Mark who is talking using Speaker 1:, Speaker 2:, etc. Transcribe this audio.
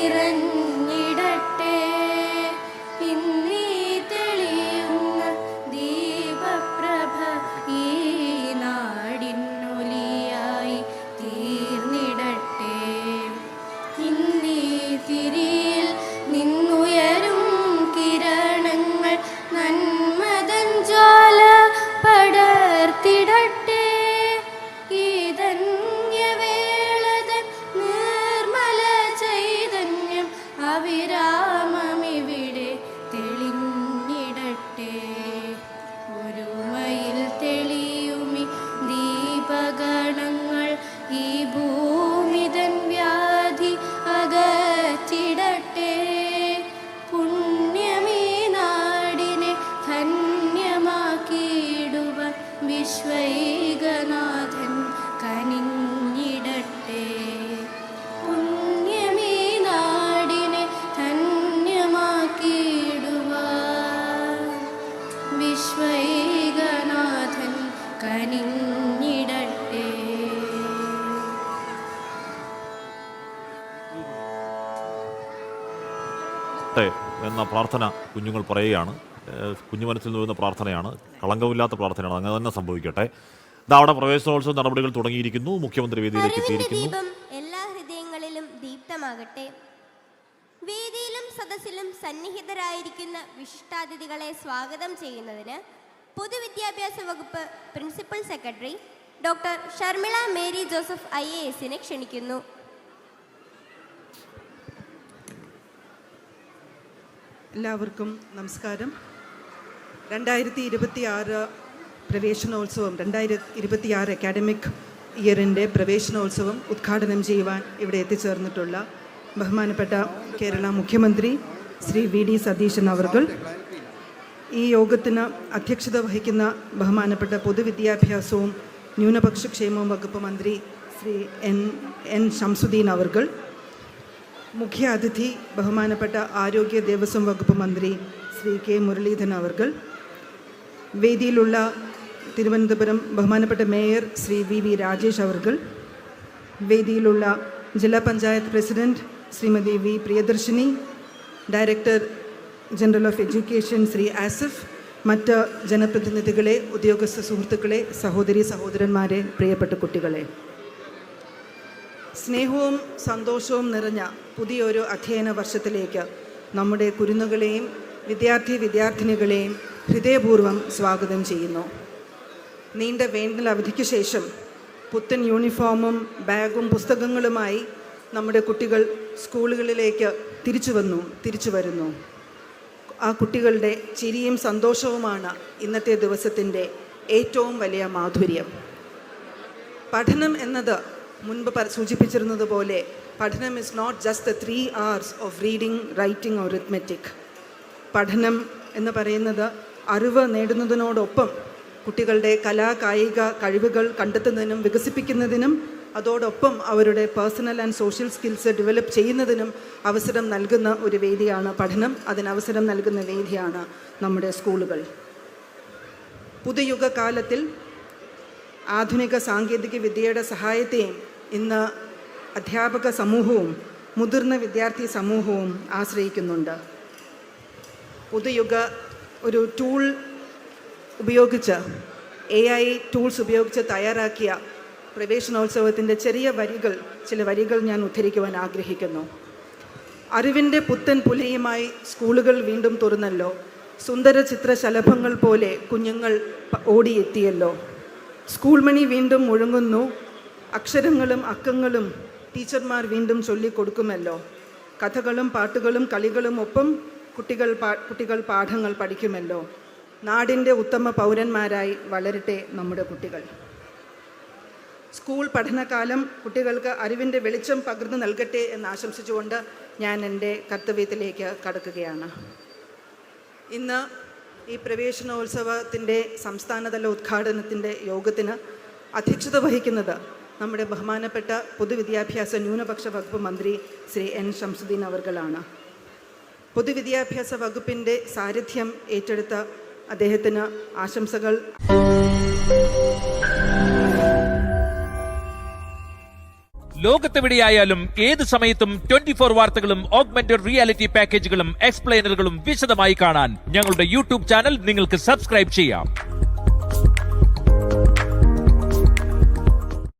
Speaker 1: നിറഞ്ഞിടട്ടെ. ഇന്നീ തെളിയുന്ന ദീപപ്രഭ ഈ നാടിനൊലിയായി തീർന്നിടട്ടെ. ഇന്നീ തിരിയിൽ നിന്നുയരും കിരണങ്ങൾ നന്മതൻ ജ്വാല പടർത്തിടട്ടെ. ഈ ധന്യവേളതൻ നിർമ്മല ചൈതന്യം അവിരാമമിവിടെ തെളിഞ്ഞിടട്ടെ. ഒരുമയിൽ തെളിയുമി ദീപഗണങ്ങൾ ഈ ഭൂമിതൻ വ്യാധി അകറ്റിടട്ടെ. പുണ്യമീ നാടിനെ ധന്യമാക്കിയിടുവാൻ വിശ്വൈകനാഥൻ കനിഞ്ഞിടട്ടെ. പുണ്യമീ നാടിനെ ധന്യമാക്കിയിടുവാൻ വിശ്വൈകനാഥൻ കനിഞ്ഞിടട്ടെ.
Speaker 2: എന്ന പ്രാർത്ഥന കുഞ്ഞുങ്ങൾ പറയുകയാണ്. കുഞ്ഞു മനസ്സിൽ നിന്നുവരുന്ന പ്രാർത്ഥനയാണ്, കളങ്കമില്ലാത്ത പ്രാർത്ഥനയാണ്. അങ്ങനെ തന്നെ സംഭവിക്കട്ടെ. അവിടെ പ്രവേശനോത്സവ നടപടികൾ തുടങ്ങിയിരിക്കുന്നു. മുഖ്യമന്ത്രി വേദിയിലേക്ക് എത്തിയിരിക്കുന്നു.
Speaker 3: എല്ലാ ഹൃദയങ്ങളിലും ദീപ്തമാകട്ടെ. വേദിയിലും സദസ്സിലും സന്നിഹിതരായിരിക്കുന്ന വിശിഷ്ടാതിഥികളെ സ്വാഗതം ചെയ്യുന്നതിന് പൊതുവിദ്യാഭ്യാസ വകുപ്പ് principal secretary doctor Sharmila Mary Joseph IAS ക്ഷണിക്കുന്നു.
Speaker 4: എല്ലാവർക്കും നമസ്കാരം. 2026 പ്രവേശനോത്സവം, 2026 അക്കാഡമിക് ഇയറിൻ്റെ പ്രവേശനോത്സവം ഉദ്ഘാടനം ചെയ്യുവാൻ ഇവിടെ എത്തിച്ചേർന്നിട്ടുള്ള ബഹുമാനപ്പെട്ട കേരള മുഖ്യമന്ത്രി ശ്രീ VD സതീശൻ അവർകൾ, ഈ യോഗത്തിന് അധ്യക്ഷത വഹിക്കുന്ന ബഹുമാനപ്പെട്ട പൊതുവിദ്യാഭ്യാസവും ന്യൂനപക്ഷ ക്ഷേമവും വകുപ്പ് മന്ത്രി ശ്രീ N ശംസുദ്ദീൻ അവർകൾ, മുഖ്യ അതിഥി ബഹുമാനപ്പെട്ട ആരോഗ്യ ദേവസ്വം വകുപ്പ് മന്ത്രി ശ്രീ K മുരളീധരൻ അവർകൾ, വേദിയിലുള്ള തിരുവനന്തപുരം ബഹുമാനപ്പെട്ട മേയർ ശ്രീ VV രാജേഷ് അവർകൾ, വേദിയിലുള്ള ജില്ലാ panchayat president Shrimati V Priyadarshini, director general of education Shri Asif, മറ്റ് ജനപ്രതിനിധികളെ, ഉദ്യോഗസ്ഥ സുഹൃത്തുക്കളെ, സഹോദരി സഹോദരന്മാരെ, പ്രിയപ്പെട്ട കുട്ടികളെ, സ്നേഹവും സന്തോഷവും നിറഞ്ഞ പുതിയൊരു അധ്യയന വർഷത്തിലേക്ക് നമ്മുടെ കുരുന്നുകളെയും വിദ്യാർത്ഥിനികളെയും ഹൃദയപൂർവ്വം സ്വാഗതം ചെയ്യുന്നു. നീണ്ട വേനൽ അവധിക്ക് ശേഷം പുത്തൻ യൂണിഫോമും ബാഗും പുസ്തകങ്ങളുമായി നമ്മുടെ കുട്ടികൾ സ്കൂളുകളിലേക്ക് തിരിച്ചു വരുന്നു. ആ കുട്ടികളുടെ ചിരിയും സന്തോഷവുമാണ് ഇന്നത്തെ ദിവസത്തിൻ്റെ ഏറ്റവും വലിയ മാധുര്യം. പഠനം എന്നത് മുൻപ് സൂചിപ്പിച്ചിരുന്നത് പോലെ പഠനം is not just the 3 hours of reading, writing or arithmetic. പഠനം എന്ന് പറയുന്നത് അറിവ് നേടുന്നതിനോടൊപ്പം കുട്ടികളുടെ കലാകായിക കഴിവുകൾ കണ്ടെത്തുന്നതിനും വികസിപ്പിക്കുന്നതിനും അതോടൊപ്പം അവരുടെ personal and social skills develop ചെയ്യുന്നതിനും അവസരം നൽകുന്ന ഒരു വേദിയാണ് പഠനം. അതിനവസരം നൽകുന്ന വേദിയാണ് നമ്മുടെ സ്കൂളുകൾ. പുതുയുഗ കാലത്തിൽ ആധുനിക സാങ്കേതിക വിദ്യയുടെ സഹായത്തെയും ഇന്ന് അധ്യാപക സമൂഹവും മുതിർന്ന വിദ്യാർത്ഥി സമൂഹവും ആശ്രയിക്കുന്നുണ്ട്. പുതുയുഗ ഒരു ടൂൾ ഉപയോഗിച്ച്, AI ടൂൾസ് ഉപയോഗിച്ച് തയ്യാറാക്കിയ പ്രവേശനോത്സവത്തിൻ്റെ ചില വരികൾ ഞാൻ ഉദ്ധരിക്കുവാൻ ആഗ്രഹിക്കുന്നു. അറിവിൻ്റെ പുത്തൻ പുലയുമായി സ്കൂളുകൾ വീണ്ടും തുറന്നല്ലോ. സുന്ദര ചിത്രശലഭങ്ങൾ പോലെ കുഞ്ഞുങ്ങൾ ഓടിയെത്തിയല്ലോ. സ്കൂൾ മണി വീണ്ടും മുഴങ്ങുന്നു. അക്ഷരങ്ങളും അക്കങ്ങളും ടീച്ചർമാർ വീണ്ടും ചൊല്ലിക്കൊടുക്കുമല്ലോ. കഥകളും പാട്ടുകളും കളികളും ഒപ്പം കുട്ടികൾ പാഠങ്ങൾ പഠിക്കുമല്ലോ. നാടിൻ്റെ ഉത്തമ പൗരന്മാരായി വളരട്ടെ നമ്മുടെ കുട്ടികൾ. സ്കൂൾ പഠനകാലം കുട്ടികൾക്ക് അറിവിൻ്റെ വെളിച്ചം പകർന്നു നൽകട്ടെ എന്ന് ആശംസിച്ചുകൊണ്ട് ഞാൻ എൻ്റെ കർത്തവ്യത്തിലേക്ക് കടക്കുകയാണ്. ഇന്ന് ഈ പ്രവേശനോത്സവത്തിൻ്റെ സംസ്ഥാനതല ഉദ്ഘാടനത്തിൻ്റെ യോഗത്തിന് അധ്യക്ഷത വഹിക്കുന്നത് നമ്മുടെ ബഹുമാനപ്പെട്ട പൊതുവിദ്യാഭ്യാസ ന്യൂനപക്ഷ വകുപ്പ് മന്ത്രി ശ്രീ N ശംസുദ്ദീൻ അവർകളാണ്. പൊതുവിദ്യാഭ്യാസ വകുപ്പിൻ്റെ സാരഥ്യം ഏറ്റെടുത്ത അദ്ദേഹത്തിന് ആശംസകൾ.
Speaker 5: ലോകത്തെവിടെയായാലും ഏത് സമയത്തും 24 വാർത്തകളും ഓഗ്മെന്റഡ് റിയാലിറ്റി പാക്കേജുകളും എക്സ്പ്ലെയിനറുകളും വിശദമായി കാണാൻ ഞങ്ങളുടെ യൂട്യൂബ് ചാനൽ നിങ്ങൾക്ക് സബ്സ്ക്രൈബ് ചെയ്യാം.